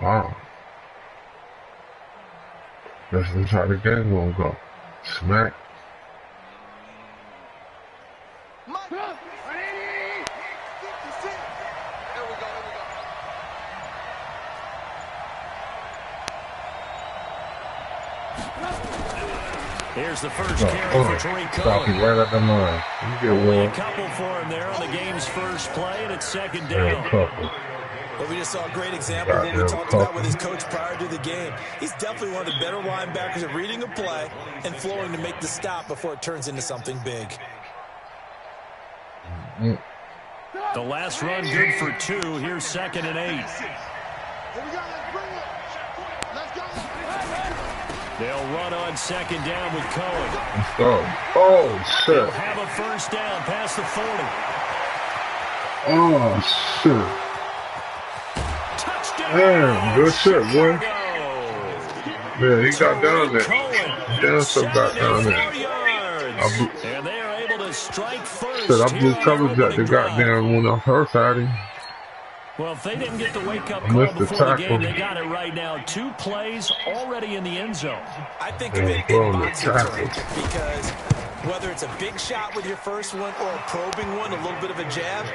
Wow. That's just how the game gonna go. Smack. Here's the first carry for Tariq Stop Cohen. it right at the line. You get Only one. a couple for him there on the game's first play, and it's second down. Well, we just saw a great example of what we talked about with his coach prior to the game. He's definitely one of the better linebackers at reading a play and flowing to make the stop before it turns into something big. The last run good for 2. Here's 2nd and 8. They'll run on 2nd down with Cohen. Let's go. Oh, shit. They'll have a first down past the 40. Oh, shit. Touchdown. Damn, good shit, boy. Yeah, he got down there. Damn, so got down there. And they are able to strike first. Shit, I blew coverage at the goddamn when I first had him. Well, if they didn't get the wake-up call before the game, they got it right now. 2 plays already in the end zone. I think of it in boxing terms because whether it's a big shot with your first one or a probing one, a little bit of a jab,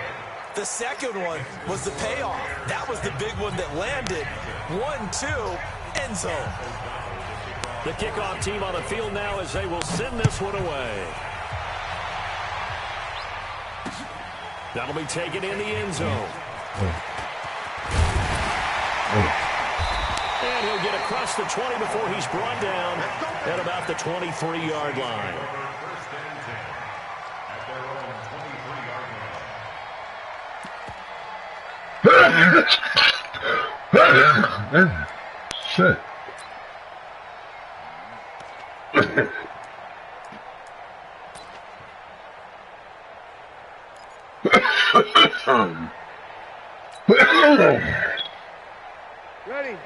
the second one was the payoff. That was the big one that landed. 1-2, end zone. The kickoff team on the field now as they will send this one away. That'll be taken in the end zone. And he'll get across the 20 before he's brought down at about the 23-yard line. Shit.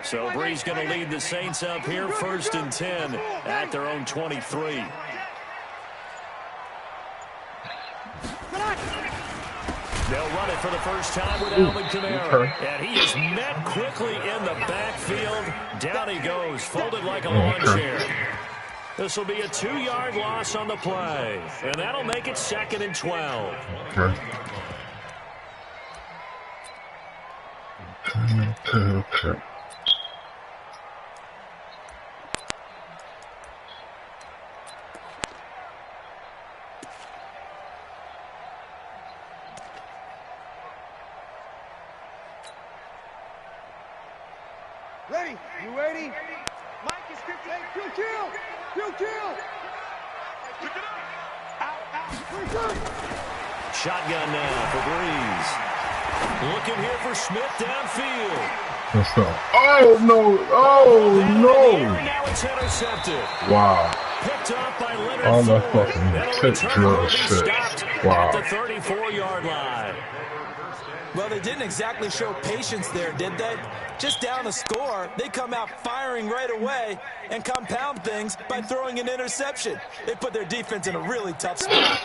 So Bree's going to lead the Saints up here, 1st and 10 at their own 23. They'll run it for the first time with Alvin Kamara. And he is met quickly in the backfield. Down he goes, folded like a lawn chair. This will be a 2-yard loss on the play. And that'll make it 2nd and 12. Okay. Ready? You ready? Mike is 58. Kill. Shotgun now for Breeze. Looking here for Smith downfield. Let's go. Oh, no. Oh, no. Now it's intercepted. Wow. Picked up by Leonard All that Floyd. fucking That'll tip return drill will be shit. stopped Wow. at the 34-yard line. Well, they didn't exactly show patience there, did they? Just down a score, they come out firing right away and compound things by throwing an interception. They put their defense in a really tough spot.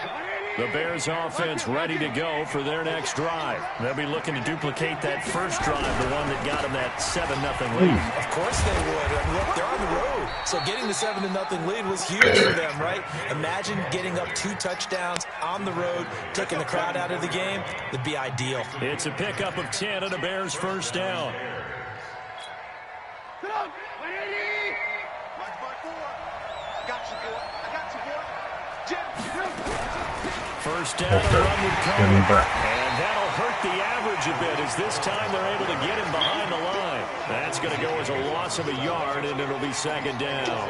The Bears offense ready to go for their next drive. They'll be looking to duplicate that first drive, the one that got them that 7-0 lead. Of course they would. I mean, look, they're on the road. So getting the 7-0 lead was huge for them, right? Imagine getting up 2 touchdowns on the road, taking the crowd out of the game. It'd be ideal. It's a pickup of 10 and a Bears first down. Get up! 180! I got you, boy. First down, a run with Cohen. And that'll hurt the average a bit as this time they're able to get him behind the line. That's going to go as a loss of a yard, and it'll be 2nd down.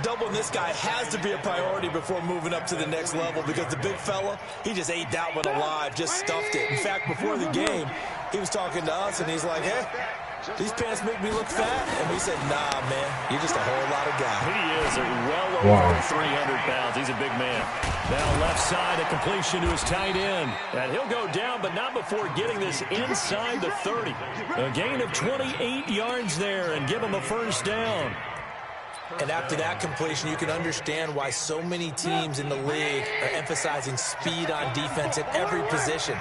Doubling this guy has to be a priority before moving up to the next level because the big fella, he just ate that one alive, just stuffed it. In fact, before the game, he was talking to us, and he's like, hey, these pants make me look fat. And we said, nah, man, you're just a whole lot of guy. He is well over 300 pounds. He's a big man. Now left side, a completion to his tight end. And he'll go down, but not before getting this inside the 30. A gain of 28 yards there and give him a first down. And after that completion, you can understand why so many teams in the league are emphasizing speed on defense at every position.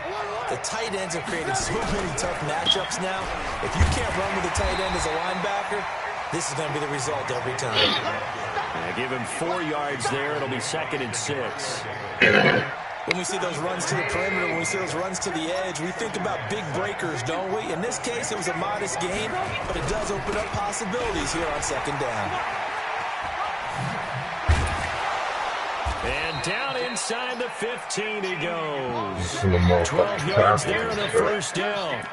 The tight ends have created so many tough matchups now. If you can't run with a tight end as a linebacker, this is going to be the result every time. Give him 4 yards there. It'll be 2nd and 6. When we see those runs to the perimeter, when we see those runs to the edge, we think about big breakers, don't we? In this case, it was a modest gain, but it does open up possibilities here on 2nd down. And down inside the 15 he goes. 12 yards there and a 1st down.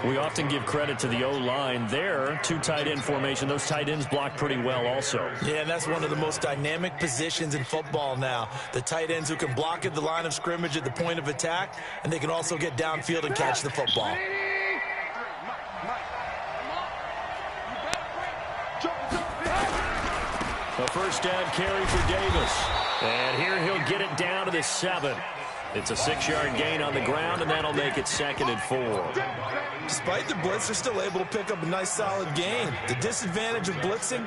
We often give credit to the O-line there. 2 tight end formation. Those tight ends block pretty well also. Yeah, and that's one of the most dynamic positions in football now. The tight ends who can block at the line of scrimmage at the point of attack, and they can also get downfield and catch the football. A 1st down carry for Davis. And here he'll get it down to the 7. It's a 6-yard gain on the ground, and that'll make it 2nd and 4. Despite the blitz, they're still able to pick up a nice, solid gain. The disadvantage of blitzing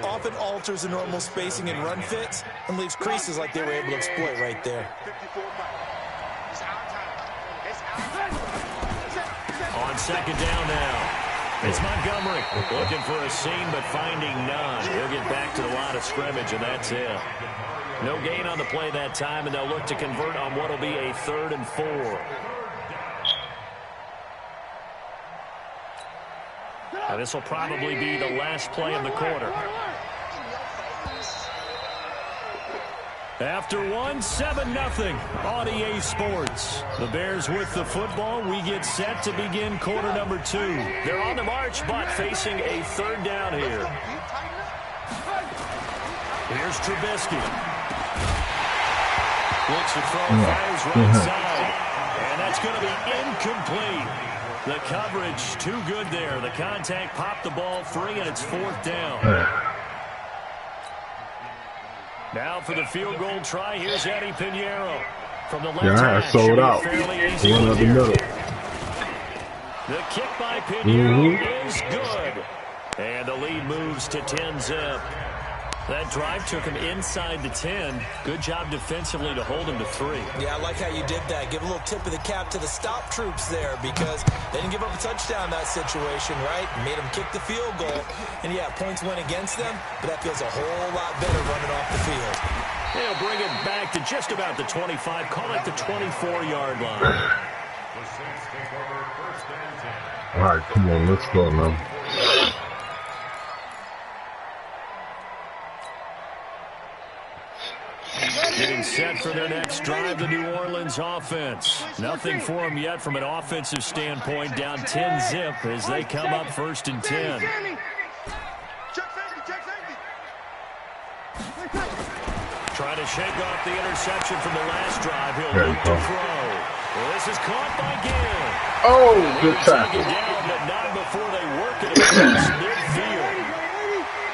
often alters the normal spacing and run fits and leaves creases like they were able to exploit right there. On 2nd down now. It's Montgomery looking for a seam but finding none. He'll get back to the line of scrimmage, and that's it. No gain on the play that time, and they'll look to convert on what will be a 3rd and 4. Now, this will probably be the last play of the quarter. After 7-0 on EA Sports. The Bears with the football. We get set to begin quarter number 2. They're on the march, but facing a 3rd down here. Here's Trubisky. Looks to throw, fires right side. And that's going to be incomplete. The coverage too good there. The contact popped the ball free, and it's 4th down. Now for the field goal try, here's Eddie Pinheiro. From the left side, sold out. One of the middle. The kick by Pinheiro is good. And the lead moves to 10-zip. That drive took him inside the 10. Good job defensively to hold him to 3. Yeah, I like how you did that. Give a little tip of the cap to the stop troops there because they didn't give up a touchdown in that situation, right? Made them kick the field goal. And, yeah, points went against them, but that feels a whole lot better running off the field. They'll bring it back to just about the 25. Call it the 24-yard line. All right, come on, let's go now. Getting set for their next drive, the New Orleans offense. Nothing for them yet from an offensive standpoint. Down 10-zip as they come up 1st and 10. Trying to shake off the interception from the last drive. He'll look to throw. Well, this is caught by Gill. Oh, good tackle. Down, but not before they work it across midfield.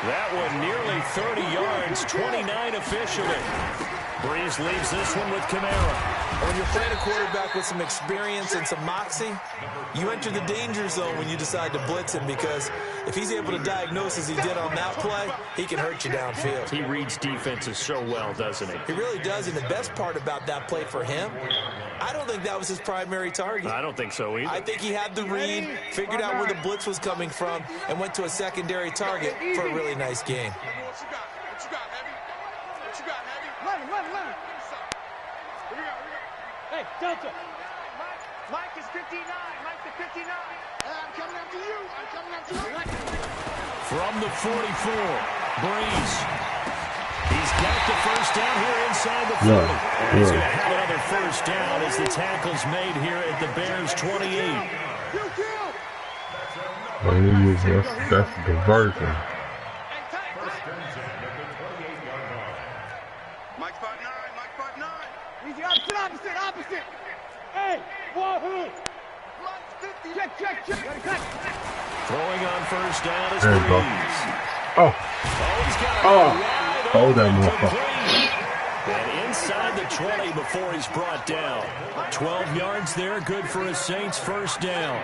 That one nearly 30 yards, 29 officially. Breeze leaves this one with Kamara. When you're playing a quarterback with some experience and some moxie, you enter the danger zone when you decide to blitz him because if he's able to diagnose as he did on that play, he can hurt you downfield. He reads defenses so well, doesn't he? He really does, and the best part about that play for him, I don't think that was his primary target. I don't think so either. I think he had the read, figured out where the blitz was coming from, and went to a secondary target for a really nice gain. Hey, Delta. Mike is 59. Mike is 59. I'm coming after you. I'm coming after you. From the 44, Breeze. He's got the 1st down here inside the 40. And he's going to have another 1st down as the tackle's made here at the Bears' 28. That's the diversion. Mike spot 9. Mike spot 9. Easy, opposite. Hey, wahoo. Check. Throwing on 1st down is Breeze. Oh, he's got it right hold that over motherfucker. And inside the 20 before he's brought down. 12 yards there, good for a Saints 1st down.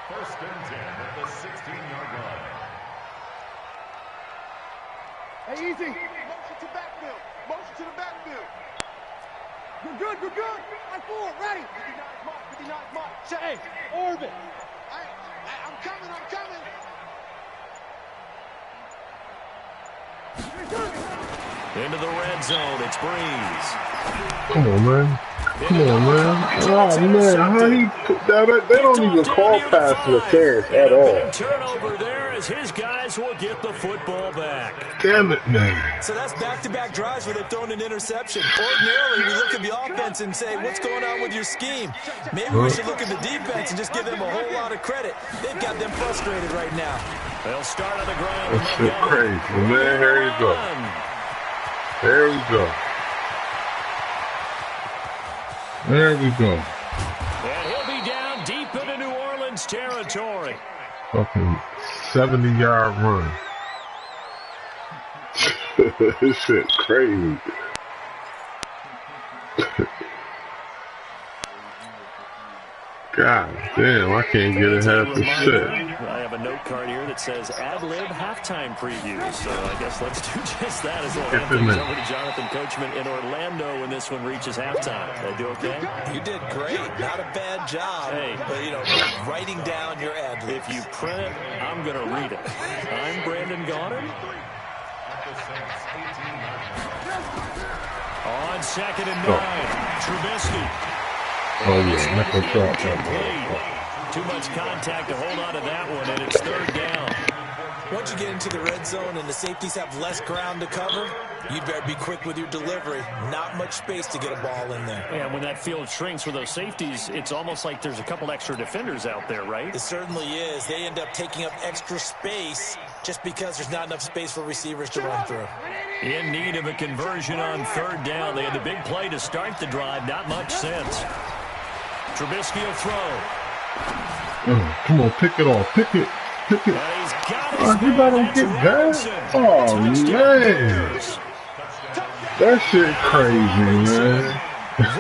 1st and 10 at the 16-yard line. Hey, easy. Motion to the backfield. We're good, we're good. High four, ready. 59 Mike. Hey, orbit. I'm coming, I'm coming. Into the red zone, it's Breeze. Come on, man. Come on, man. Oh, man. How he put that up? They don't even call pass interference at all. Turnover there as his guys will get the football back. Damn it, man. So that's back-to-back drives where they've thrown an interception. Ordinarily, we look at the offense and say, what's going on with your scheme? Maybe we should look at the defense and just give them a whole lot of credit. They've got them frustrated right now. They'll start on the ground. That shit crazy, man. Here you go. There we go. There we go. And he'll be down deep into New Orleans territory. Fucking 70-yard run. This shit crazy. God damn, I can't get it half the shit. I have a note card here that says ad-lib halftime preview. So I guess let's do just that as well. Hand things over to Jonathan Coachman in Orlando when this one reaches halftime. Did I do okay? You did great. Not a bad job. Hey. But, you know, writing down your ad-libs. If you print it, I'm going to read it. I'm Brandon Goddard. On 2nd and 9, Trubisky. Oh, yeah, make a drop. Too much contact to hold on to that one, and it's 3rd down. Once you get into the red zone and the safeties have less ground to cover, you'd better be quick with your delivery. Not much space to get a ball in there. And when that field shrinks with those safeties, it's almost like there's a couple extra defenders out there, right? It certainly is. They end up taking up extra space just because there's not enough space for receivers to run through. In need of a conversion on 3rd down. They had the big play to start the drive. Not much sense. Trubisky will throw. Come on, pick it off. Pick it. Pick it. And he's got his Oh, you man. better get that. Oh, man. That shit crazy, man.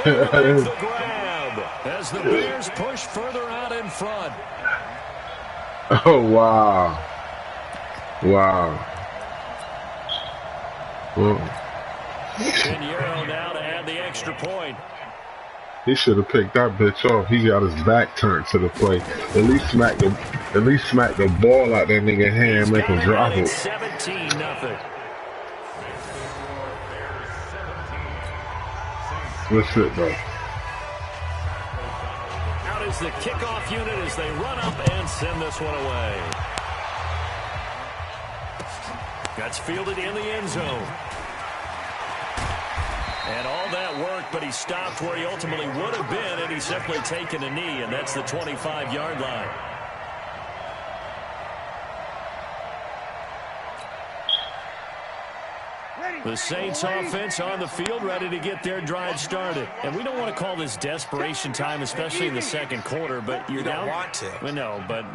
The grab as the Bears push further out in front. Oh, wow. Wow. Well, Pinheiro now to add the extra point. he should have picked that bitch off. He got his back turned to the play. At least smack the ball out that nigga hand, make him drop it. 17-0. What's it, bro? Out is the kickoff unit as they run up and send this one away. That's fielded in the end zone. And all that work, but he stopped where he ultimately would have been, and he's simply taken a knee, and that's the 25-yard line. The Saints offense on the field, ready to get their drive started. And we don't want to call this desperation time, especially in the second quarter, but you're down. You don't want to. Well, no, but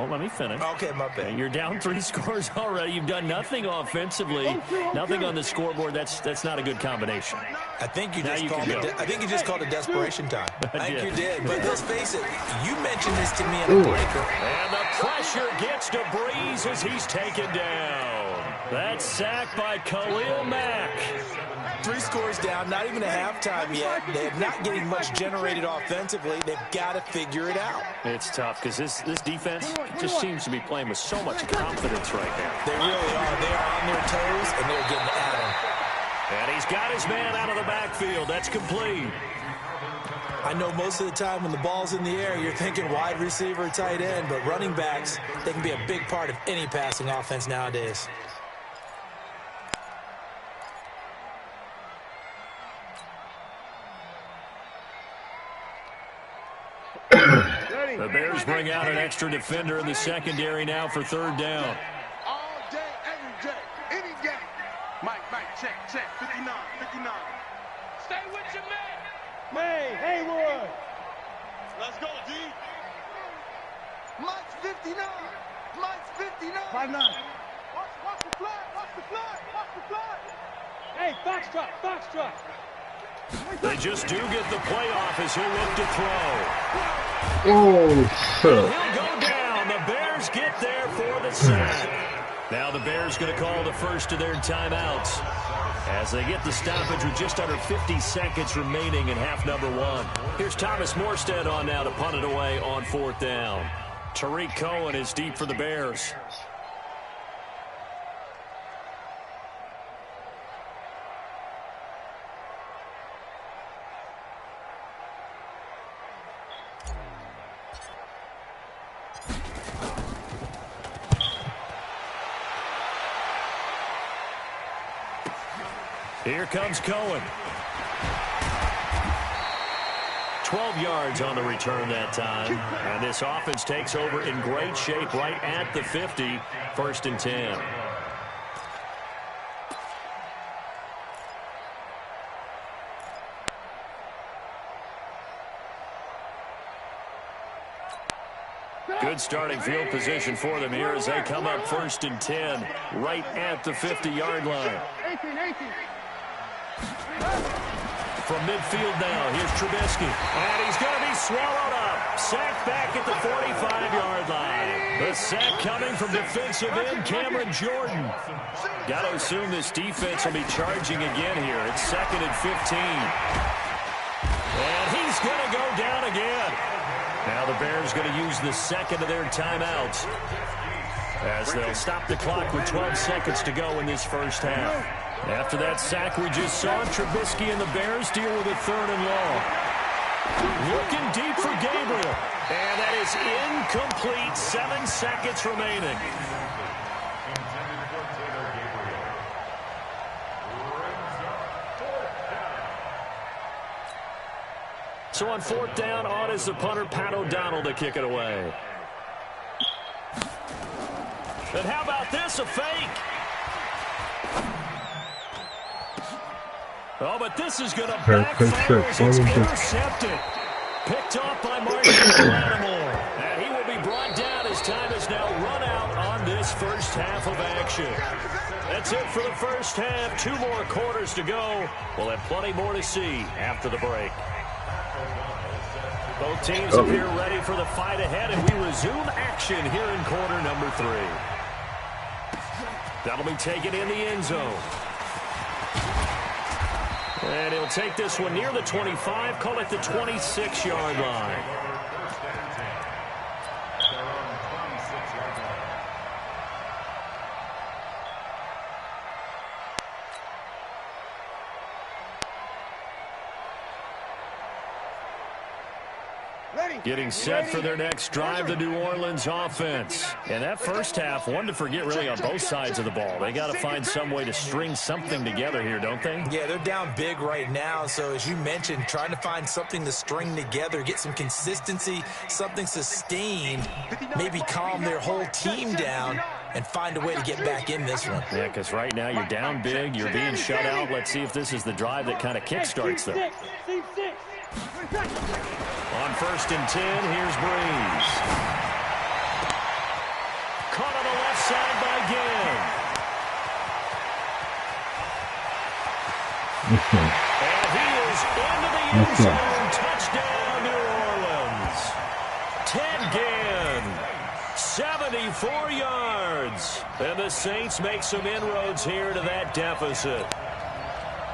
let me finish. Okay, my bad. You're down 3 scores already. You've done nothing offensively, nothing on the scoreboard. That's not a good combination. I think you just called it desperation time. I think you did. But let's face it, you mentioned this to me in a breaker. And the pressure gets to Breeze as he's taken down. That's sacked by Khalil Mack. 3 scores down, not even a halftime yet. They're not getting much generated offensively. They've got to figure it out. It's tough because this defense just seems to be playing with so much confidence right now. They really are. They are on their toes, and they're getting at him. And he's got his man out of the backfield. That's complete. I know most of the time when the ball's in the air, you're thinking wide receiver, tight end, but running backs, they can be a big part of any passing offense nowadays. The Bears bring out an extra defender in the secondary now for 3rd down. All day, every day, any game. Mike, check, 59. Stay with your man. Haywood. Let's go, D. Mike's 59. 5'9". Watch the flag. Hey, foxtrot. They just do get the playoff as he'll look to throw. Oh, shit. He'll go down. The Bears get there for the sack. Now the Bears going to call the first of their timeouts as they get the stoppage with just under 50 seconds remaining in half number one. Here's Thomas Morstead on now to punt it away on 4th down. Tariq Cohen is deep for the Bears. Here comes Cohen. 12 yards on the return that time. And this offense takes over in great shape right at the 50. 1st and 10. Good starting field position for them here as they come up 1st and 10 right at the 50-yard line. From midfield now, here's Trubisky. And he's going to be swallowed up. Sacked back at the 45-yard line. The sack coming from defensive end Cameron Jordan. Got to assume this defense will be charging again here. It's 2nd and 15. And he's going to go down again. Now the Bears going to use the second of their timeouts as they'll stop the clock with 12 seconds to go in this first half. After that sack we just saw, Trubisky and the Bears deal with a 3rd and long. Looking deep for Gabriel. And that is incomplete. 7 seconds remaining. So on 4th down, on is the punter, Pat O'Donnell, to kick it away. And how about this, a fake? Oh, but this is going to backfire as it's intercepted. Picked off by Marshall Lattimore. And he will be brought down as time is now run out on this first half of action. That's it for the first half. 2 more quarters to go. We'll have plenty more to see after the break. Both teams appear ready for the fight ahead, and we resume action here in quarter number 3. That'll be taken in the end zone. And he'll take this one near the 25, call it the 26-yard line. Getting set for their next drive, the New Orleans offense. And that first half, one to forget really on both sides of the ball. They got to find some way to string something together here, don't they? Yeah, they're down big right now. So as you mentioned, trying to find something to string together, get some consistency, something sustained, maybe calm their whole team down and find a way to get back in this one. Yeah, because right now you're down big, you're being shut out. Let's see if this is the drive that kind of kickstarts them. On 1st and 10, here's Breeze. Caught on the left side by Ginn. And he is into the end zone. Touchdown, New Orleans. Ted Ginn, 74 yards. And the Saints make some inroads here to that deficit.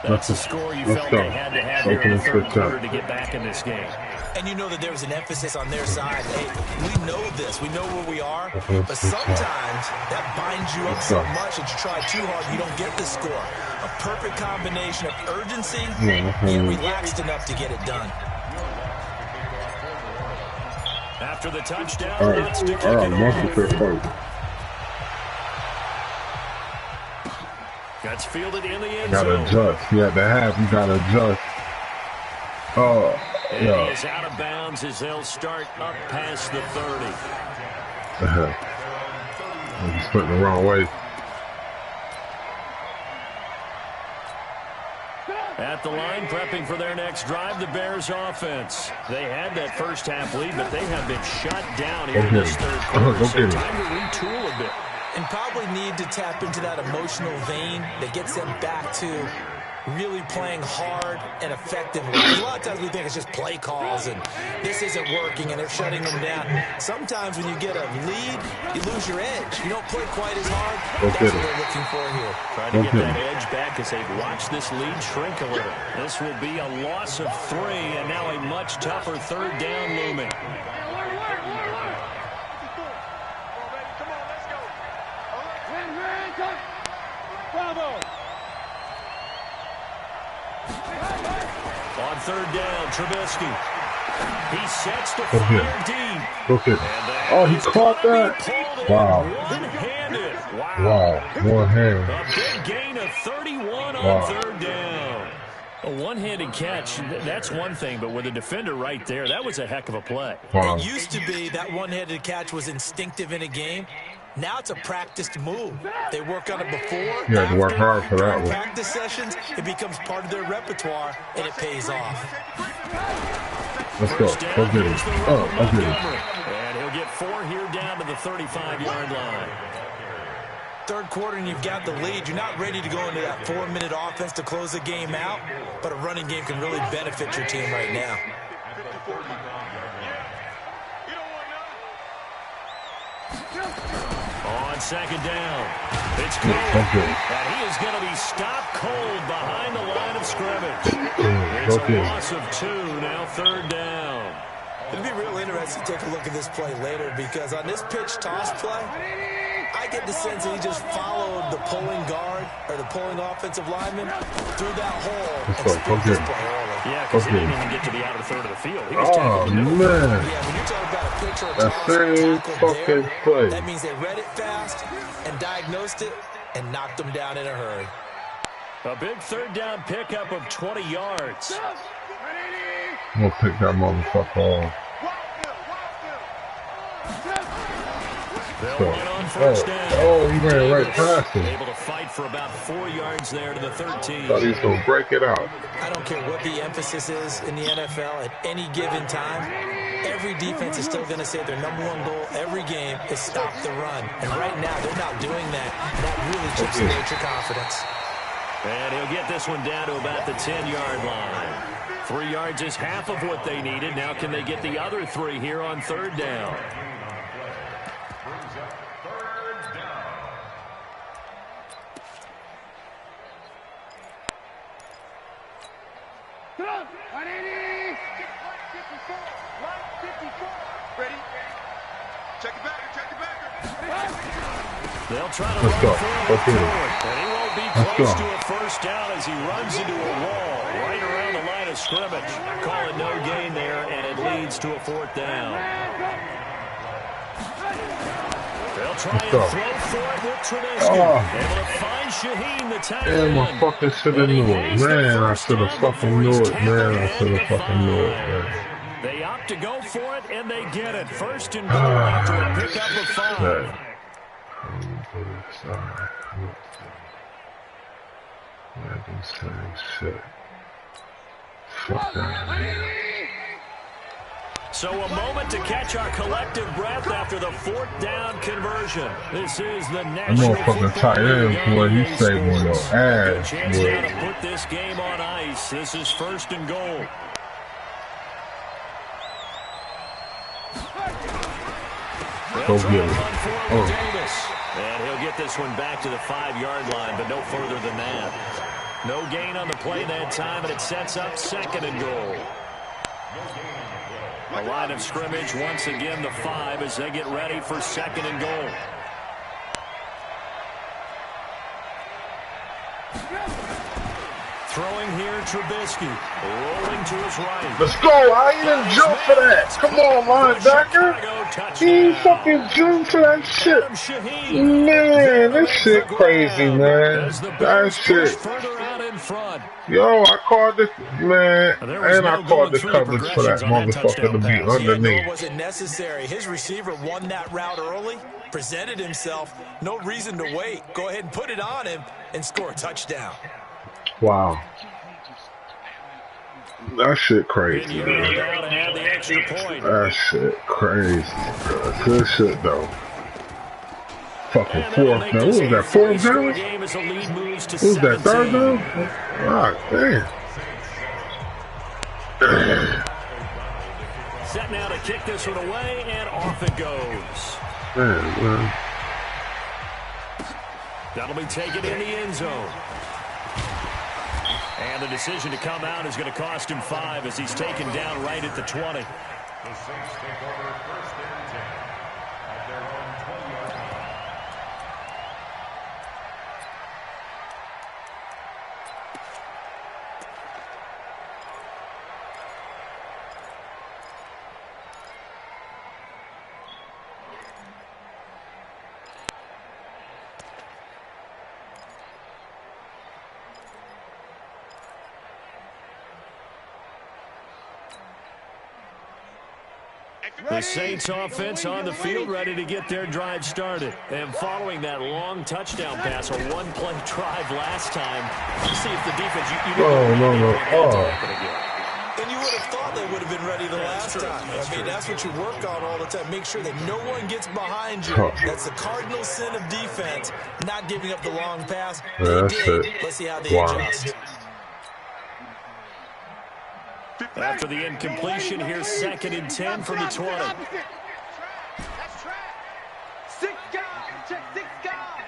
That's a score you felt they had to have here in the 3rd quarter to get back in this game. And you know that there was an emphasis on their side. Hey, we know this. We know where we are. But sometimes that binds you up so much that you try too hard, you don't get the score. A perfect combination of urgency and relaxed enough to get it done. After the touchdown, let's kick it off. That's fielded in the end zone. Gotta adjust. You gotta adjust. Oh, and he is out of bounds as they'll start up past the 30. He's putting the wrong way. At the line, prepping for their next drive, the Bears offense. They had that first half lead, but they have been shut down here in this 3rd quarter. So time to retool a bit. And probably need to tap into that emotional vein that gets them back to really playing hard and effectively. A lot of times we think it's just play calls and this isn't working and they're shutting them down. Sometimes when you get a lead, you lose your edge. You don't play quite as hard. That's what they're looking for here. Trying to get that edge back as they've watched this lead shrink a little. This will be a loss of 3 and now a much tougher third down looming. On third down, Trubisky. He sets the fire deep. Look at oh, he caught that. Wow. One-handed. Wow. One hand. A big gain of 31 on third down. A one-handed catch, that's one thing, but with a defender right there, that was a heck of a play. Wow. It used to be that one-handed catch was instinctive in a game. Now it's a practiced move. They work on it before. You had to work hard for that one. Practice sessions, it becomes part of their repertoire, and it pays off. Let's go. Go get it. Oh, I'll get it. And he'll get 4 here down to the 35-yard line. Third quarter and you've got the lead. You're not ready to go into that 4-minute offense to close the game out, but a running game can really benefit your team right now. On second down, it's Cole, and he is going to be stopped cold behind the line of scrimmage. It's a loss of 2, now third down. It'll be real interesting to take a look at this play later because on this pitch toss play, I get the sense that he just followed the pulling guard or the pulling offensive lineman through that hole and split this play early. Yeah, because he didn't even get to the outer third of the field. He was oh, man. Yeah, when you're talking about a pitch or a toss fucking there, play. That means they read it fast and diagnosed it and knocked them down in a hurry. A big third down pickup of 20 yards. I'm going to pick that motherfucker off. He ran right past him. Able to fight for about 4 yards there to the 13. Thought he was going to break it out. I don't care what the emphasis is in the NFL at any given time. Every defense is still going to say their #1 goal every game is stop the run. And right now, they're not doing that. That really chips away at your confidence. And he'll get this one down to about the 10-yard line. 3 yards is half of what they needed. Now can they get the other 3 here on third down? Ready? Check it back. They'll try to Let's go. And he won't be close to a first down as he runs into a wall right around the line of scrimmage. Call it no gain there, and it leads to a 4th down. They'll try and throw for it with Trubisky. Able to find Shaheen, the tight end. Damn, I fucking should have knew it. Man, I should have fucking knew it. Man. They opt to go for it, and they get it. 1st and goal after a pickup of 5. Shit. Fuck that. So a moment to catch our collective breath after the 4th down conversion. This is the National Football tight end, boy. He saved one of ass, chance now to put this game on ice. This is 1st and goal. Go get it. And he'll get this one back to the 5-yard line, but no further than that. No gain on the play that time, and it sets up 2nd and goal. A line of scrimmage, once again the 5 as they get ready for 2nd and goal. Throwing here, Trubisky. Rolling to his right. Let's go. I didn't jump for that. Come on, linebacker. He fucking jumped for that shit. Man, this shit crazy, man. That shit. Yo, I called this, man, and I called the coverage for that motherfucker to be underneath. Wasn't necessary. His receiver won that route early, presented himself. No reason to wait. Go ahead and put it on him and score a touchdown. Wow. That shit crazy, man. That shit crazy, bro. Good shit, though. fucking fourth down. What was that, fourth down? What was that, third down? God damn. Set now to kick this one away, and off it goes. Man. That'll be taken in the end zone. And the decision to come out is going to cost him 5 as he's taken down right at the 20. The Saints take over 1st and 10 at their own 20-yard line. The Saints offense on the field, ready to get their drive started. And following that long touchdown pass, a one-play drive last time, let's see if the defense... And you would have thought they would have been ready the last time. I mean, that's what you work on all the time. Make sure that no one gets behind you. That's the cardinal sin of defense, not giving up the long pass. They did. Let's see how they adjust. After the incompletion, here's 2nd and 10 from the 20. That's track. 6 guys. Check 6 guys.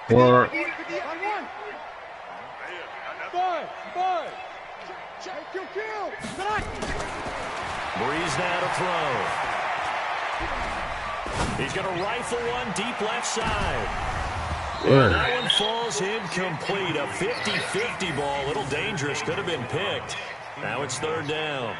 What? Five. Check your kill. Breeze now to throw. He's going to rifle one deep left side. And that one falls incomplete. A 50-50 ball. A little dangerous. Could have been picked. Now it's 3rd down.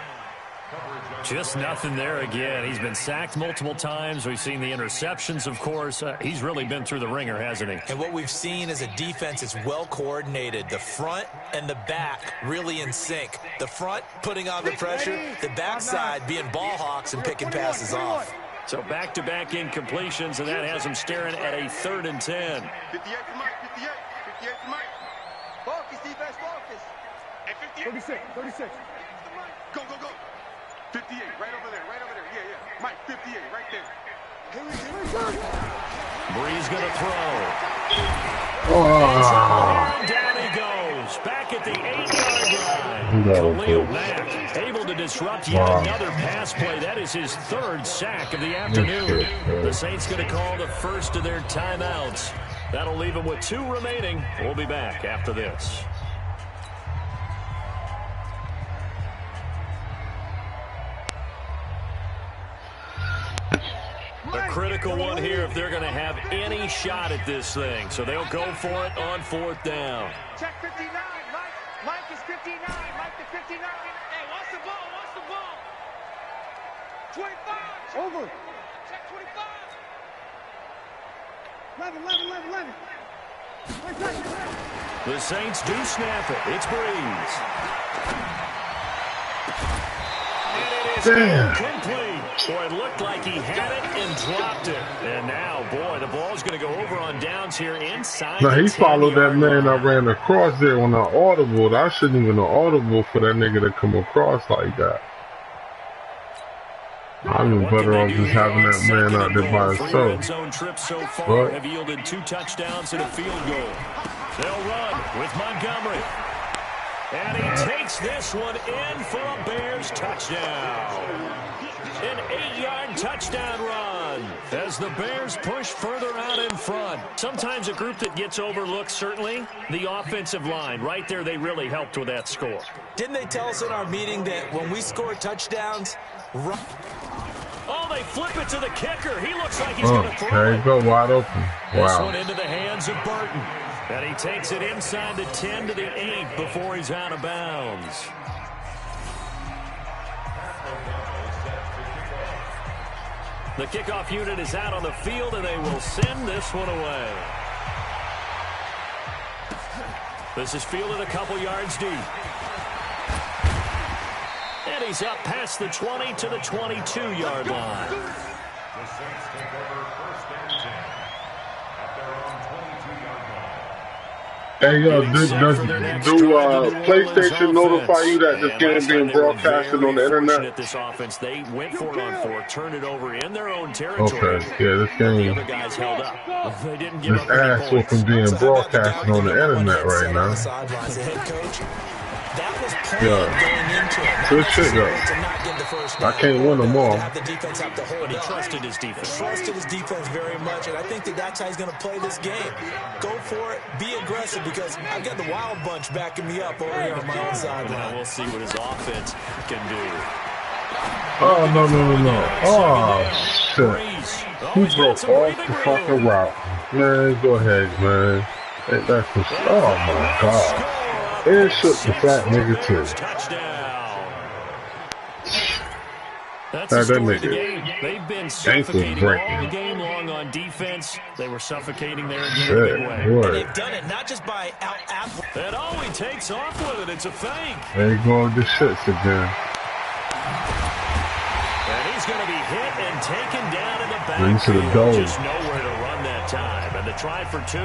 Just nothing there again. He's been sacked multiple times. We've seen the interceptions, of course. He's really been through the ringer, hasn't he? And what we've seen is a defense is well coordinated. The front and the back really in sync. The front putting on the pressure. The backside being ball hawks and picking passes off. So back-to-back incompletions, and that has him staring at a 3rd and 10. 58 to Mike. 58 to Mike. Focus, defense, focus. At 58. 36. Go. 58, right over there. Yeah. Mike, 58, right there. Breeze going to throw. Down he goes. Back at the 8-yard line. Khalil Mack able to disrupt yet another pass play. That is his 3rd sack of the afternoon. The Saints going to call the first of their timeouts. That'll leave them with 2 remaining. We'll be back after this. A critical one here if they're going to have any shot at this thing. So they'll go for it on 4th down. Check 59. Mike is 59. Mike to 59. Hey, what's the ball? 25. Over. Check 25. 11. The Saints do snap it. It's Breeze. And it is incomplete. Boy, it looked like he had it and dropped it. And now, boy, the ball's going to go over on downs here inside. Now, he followed that man that ran across there on an audible. I shouldn't even know audible for that nigga to come across like that. I'd be better off just having that man out there by himself. Zone trips so far have yielded 2 touchdowns and a field goal. They'll run with Montgomery. And he takes this one in for a Bears touchdown. An 8-yard touchdown run as the Bears push further out in front. Sometimes a group that gets overlooked, certainly, the offensive line. Right there, they really helped with that score. Didn't they tell us in our meeting that when we score touchdowns... Oh, they flip it to the kicker. He looks like he's going to throw there you go, wide open. Wow. This one into the hands of Burton. And he takes it inside the 10 to the 8 before he's out of bounds. The kickoff unit is out on the field, and they will send this one away. This is fielded a couple yards deep. And he's up past the 20 to the 22-yard line. The Saints take over 1st and 10 at their own 22-yard line. Hey, yo, do PlayStation notify you that this game being broadcasted on the internet? This offense, they went for it on 4, turned it over in their own territory. Okay, yeah, this game, the other guys held up. They didn't give this up any ass whooping being broadcasted on the internet right now. That was planned Yeah, going into it. good shit, though. I can't win them all. Have the defense have to hold. But he trusted his defense. Trusted his defense very much, and I think that's how he's going to play this game. Go for it, be aggressive, because I've got the wild bunch backing me up over here on my own sideline. Now we'll see what his offense can do. Oh, no. Oh, shit. He broke off the fucking route. Man, go ahead, man. That's just, oh, my God. And shook the fat nigga, too. That's the story of the game. They've been suffocating all game long on defense. They were suffocating there again in a big way. And they've done it not just by and oh, he takes off with it. It's a fake. There you go with the shits again. And he's going to be hit and taken down in the backfield. Just nowhere to run that time. And the try for 2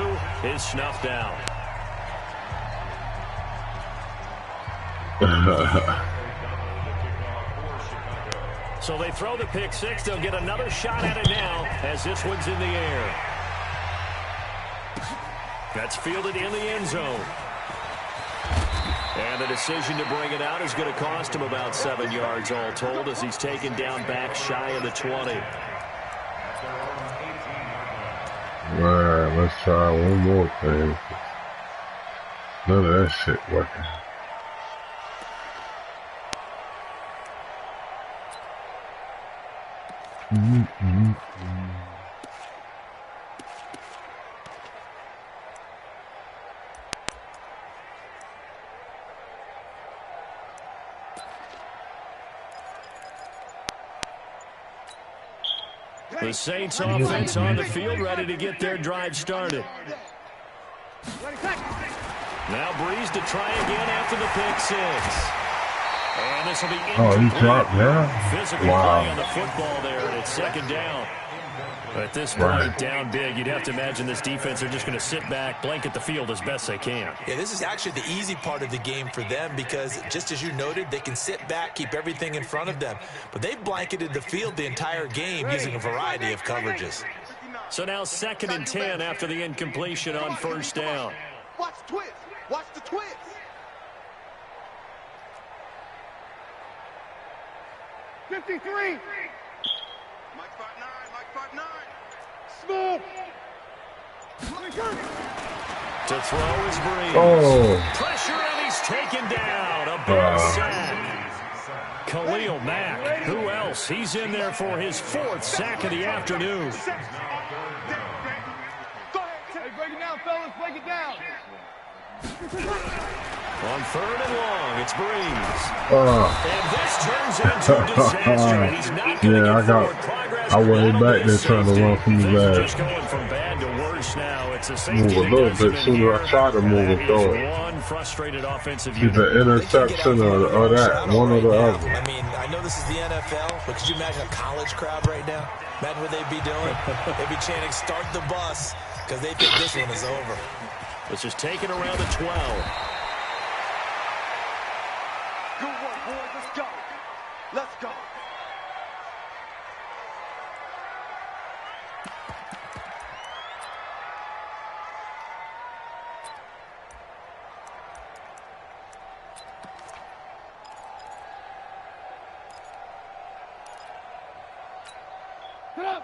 is snuffed out. So they throw the pick 6. They'll get another shot at it now as this one's in the air. That's fielded in the end zone. And the decision to bring it out is going to cost him about 7 yards all told as he's taken down back shy of the 20. All right, let's try one more thing. None of that shit working. The Saints offense on the field, ready to get their drive started. Now Breeze to try again after the pick 6. And this will be incomplete. He dropped now? Physical play on the football there, and it's 2nd down. At this point, down big, you'd have to imagine this defense are just going to sit back, blanket the field as best they can. Yeah, this is actually the easy part of the game for them because, just as you noted, they can sit back, keep everything in front of them. But they've blanketed the field the entire game using a variety of coverages. So now 2nd and 10 after the incompletion on 1st down. Watch the twist. Watch the twist. '53. Mike 5'9", Mike 5'9". Smooth. To throw is Breeze. Oh. Pressure, and he's taken down. A big sack. Khalil Mack. Who else? He's in there for his 4th sack of the afternoon. Go ahead. Hey, break it down, fellas. Break it down. On 3rd and long, it's Breeze. And this turns into a disaster, and he's not going to get forward. Progress. I went back there trying to run from his ass. Just going from bad to worse now. It's a safety. Move a little bit sooner. I tried to move and throw it. One frustrated offensive unit. Either interception or that, one or the other. I mean, I know this is the NFL, but could you imagine a college crowd right now? Imagine what they'd be doing. They'd be chanting, "Start the bus," because they think this one is over. This is taken around the 12. Good work, boys. Let's go. Let's go.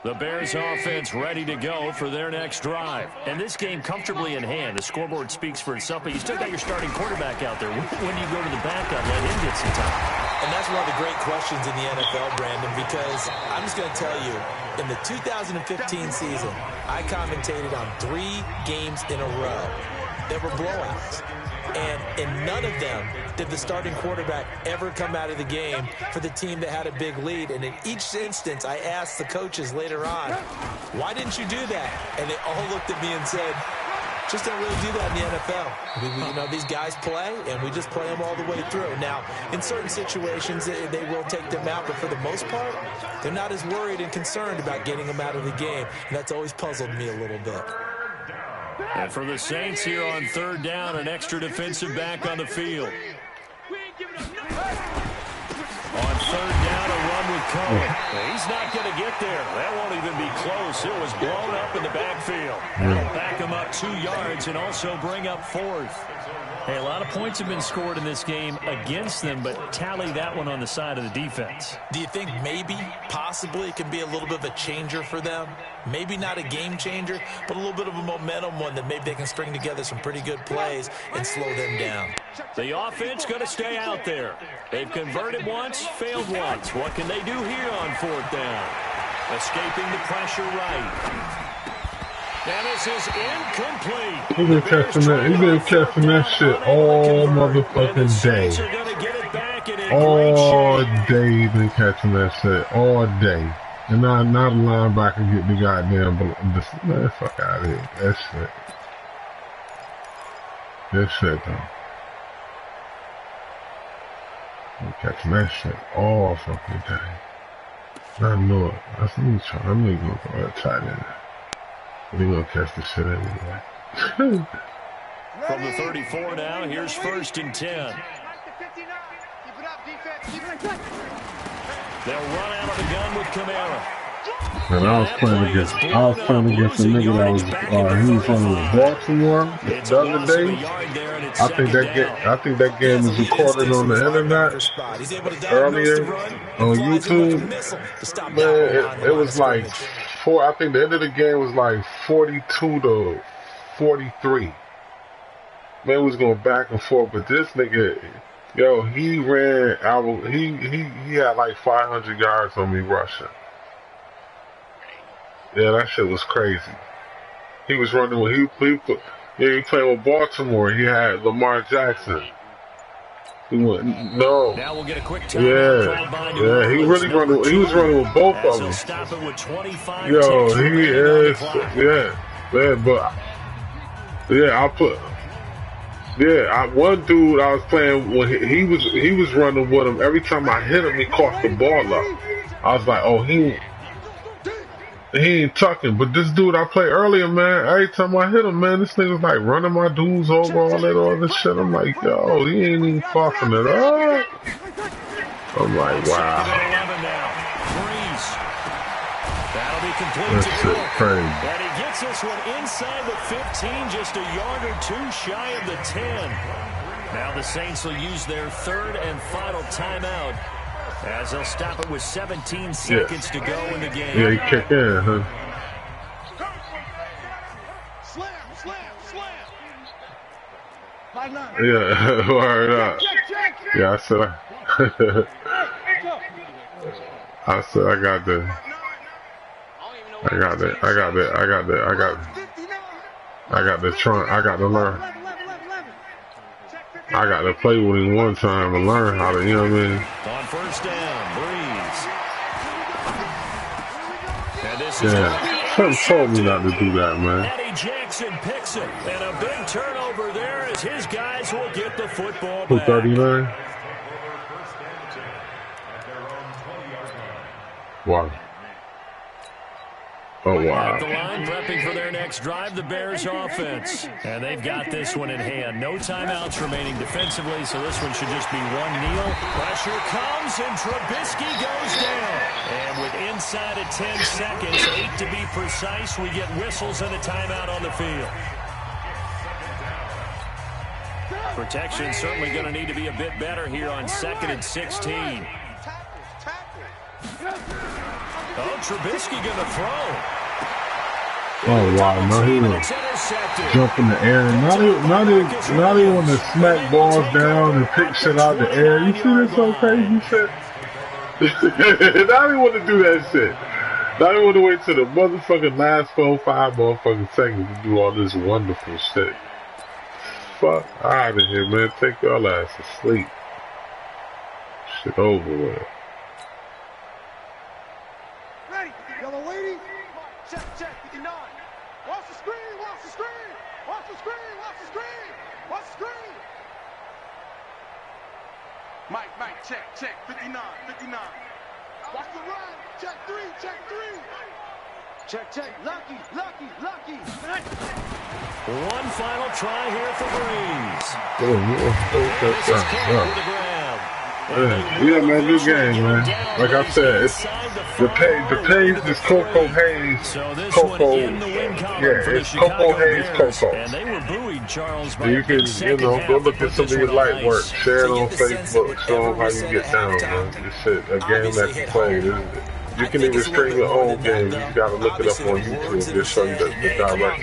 The Bears offense ready to go for their next drive. And this game comfortably in hand. The scoreboard speaks for itself, but you still got your starting quarterback out there. When do you go to the backup, let him get some time? And that's one of the great questions in the NFL, Brandon, because I'm just going to tell you, in the 2015 season, I commentated on 3 games in a row. There were blowouts. And in none of them did the starting quarterback ever come out of the game for the team that had a big lead. And in each instance, I asked the coaches later on, why didn't you do that? And they all looked at me and said, just don't really do that in the NFL. You know, these guys play, and we just play them all the way through. Now, in certain situations, they will take them out, but for the most part, they're not as worried and concerned about getting them out of the game. And that's always puzzled me a little bit. And for the Saints here on third down, an extra defensive back on the field. On third down, a run with Cohen. He's not going to get there. That won't even be close. It was blown up in the backfield. That'll back him up 2 yards and also bring up fourth. Hey, a lot of points have been scored in this game against them, but tally that one on the side of the defense. Do you think maybe, possibly, it can be a little bit of a changer for them? Maybe not a game changer, but a little bit of a momentum one that maybe they can string together some pretty good plays and slow them down. The offense going to stay out there. They've converted once, failed once. What can they do here on fourth down? Escaping the pressure right. And this is incomplete. He's been catching that shit all motherfucking day. All day he's been catching that shit. All day. And not a linebacker get the goddamn man, fuck out of here. That shit though. I'm catching that shit all fucking day. I know it. I'm gonna go tight end. We're going to catch the shit anyway. From the 34 now, here's 1st and 10. They'll run out of the gun with Kamara. And I was playing against a nigga that was he was running with Baltimore the other day. I think that game was recorded on the internet earlier on YouTube. Man, it was like I think the end of the game was like 42-43. Man, was going back and forth, but this nigga, yo, he ran out. He had like 500 yards on me rushing. Yeah, that shit was crazy. He was running with he playing with Baltimore. He had Lamar Jackson. Now we'll get a quick time. Yeah. He was running with both of them. Stop it with 25 Yo, he is. One dude I was playing when he was running with him. Every time I hit him, he caught the ball up. I was like, oh, he ain't tucking. But this dude I played earlier, man, every time I hit him, man, this nigga was like running my dudes over, all this shit. I'm like, yo, he ain't even fucking it up. I'm like, wow. That'll be complete. That shit crazy. And he gets this one inside the 15, just a yard or two shy of the 10. Now the Saints will use their third and final timeout, as they'll stop it with 17 seconds to go in the game. Yeah, he kicked in, huh? Yeah, word up. Yeah, I said I got the learn. I got to play with him one time and learn how to, you know what I mean? On first down, Breeze. And this is something told me not to do that, man. Eddie Jackson picks it, and a big turnover there as his guys will get the football back. 239. Wow. Oh, wow. At the line, prepping for their next drive, the Bears offense. And they've got this one in hand. No timeouts remaining defensively, so this one should just be one kneel. Pressure comes, and Trubisky goes down. And with inside of 10 seconds, 8 to be precise, we get whistles and a timeout on the field. Protection certainly going to need to be a bit better here on 2nd and 16. Oh, Trubisky going to throw. Oh, wow. Now he will jump in the air. Not even want to smack balls down and pick shit out the air. You see this so crazy shit? Now he want to do that shit. Now he want to wait till the motherfucking last 4-5 motherfucking seconds to do all this wonderful shit. Fuck out of here, man. Take y'all ass to sleep. Shit over with. Mike, check, 59. Watch the run, check 3. Check, lucky. One final try here for Breeze. Yeah, man, good game, man. Like I said, it's the page is CoCoHaze, Coco. Yeah, it's CoCoHaze, Coco. And they were buoyed, Charles, by You can, go look at some of your light work, share it on Facebook, show them how you get down, man. This shit, a game that you play. You can even stream your own game. You gotta look it up on YouTube. Just show you the direct.